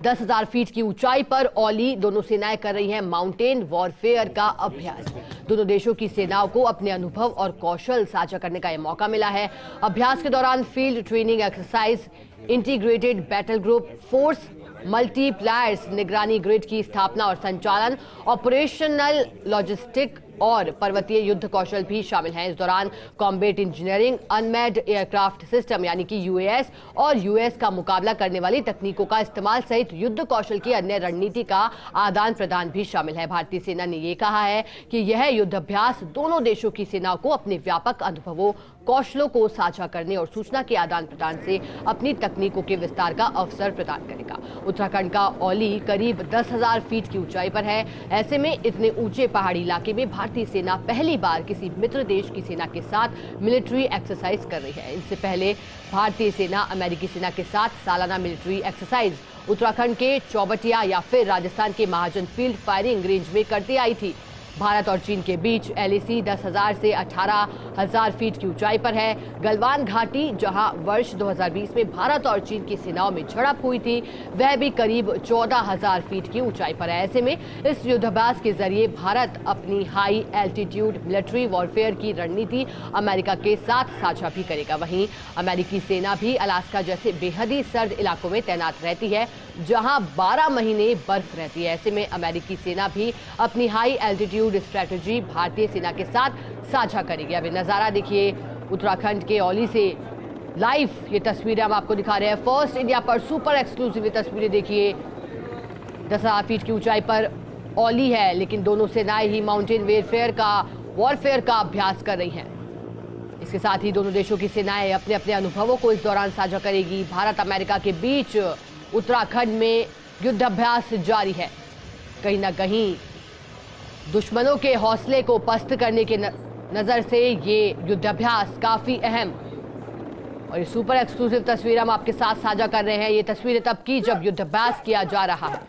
10,000 feet की ऊंचाई पर ओली दोनों सेनाएं कर रही हैं माउंटेन वॉरफेयर का अभ्यास। दोनों देशों की सेनाओं को अपने अनुभव और कौशल साझा करने का यह मौका मिला है। अभ्यास के दौरान field training exercise, integrated battle group, force multipliers, निगरानी ग्रिड की स्थापना और संचालन, ऑपरेशनल लॉजिस्टिक और पर्वतीय युद्ध कौशल भी शामिल हैं। इस दौरान combat engineering, unmanned aircraft system यानी कि यूएएस और यूएस का मुकाबला करने वाली तकनीकों का इस्तेमाल सहित युद्ध कौशल की अन्य रणनीति का आदान प्रदान भी शामिल है। भारतीय सेना ने यह कहा है कि यह युद्धाभ्यास दोनों देशों की सेनाओं को अपने व्यापक अनुभवों, कौशलों को साझा करने और सूचना के आदान प्रदान से अपनी तकनीकों के विस्तार का अवसर प्रदान करेगा। उत्तराखंड का औली करीब 10,000 फीट की ऊंचाई पर है। ऐसे में इतने ऊंचे पहाड़ी इलाके में भारतीय सेना पहली बार किसी मित्र देश की सेना के साथ मिलिट्री एक्सरसाइज कर रही है। इससे पहले भारतीय सेना अमेरिकी सेना के साथ सालाना मिलिट्री एक्सरसाइज उत्तराखंड के चौबटिया या फिर राजस्थान के महाजन फील्ड फायरिंग रेंज में करती आई थी। भारत और चीन के बीच एलएसी 10,000 से 18,000 फीट की ऊंचाई पर है। गलवान घाटी, जहां वर्ष 2020 में भारत और चीन की सेनाओं में झड़प हुई थी, वह भी करीब 14,000 फीट की ऊंचाई पर है। ऐसे में इस युद्धाभ्यास के जरिए भारत अपनी हाई एल्टीट्यूड मिलिट्री वॉरफेयर की रणनीति अमेरिका के साथ साझा भी करेगा। वहीं अमेरिकी सेना भी अलास्का जैसे बेहद ही सर्द इलाकों में तैनात रहती है, जहां 12 महीने बर्फ रहती है। ऐसे में अमेरिकी सेना भी अपनी हाई एल्टीट्यूड स्ट्रेटजी भारतीय सेना के साथ साझा करेगी। अभी नजारा देखिए उत्तराखंड के औली से लाइव, ये तस्वीरें हम आपको दिखा रहे हैं। फर्स्ट इंडिया पर सुपर एक्सक्लूसिव ये तस्वीरें देखिए। 10,000 फीट की ऊंचाई पर औली है, लेकिन दोनों सेनाएं ही माउंटेन वॉरफेयर का अभ्यास कर रही हैं। इसके साथ ही दोनों देशों की सेनाएं अपने अपने अनुभवों को इस दौरान साझा करेगी। भारत अमेरिका के बीच उत्तराखंड में युद्धाभ्यास जारी है। कहीं ना कहीं दुश्मनों के हौसले को पस्त करने के नजर से ये युद्धाभ्यास काफी अहम, और ये सुपर एक्सक्लूसिव तस्वीर हम आपके साथ साझा कर रहे हैं। ये तस्वीरें तब की जब युद्धाभ्यास किया जा रहा है।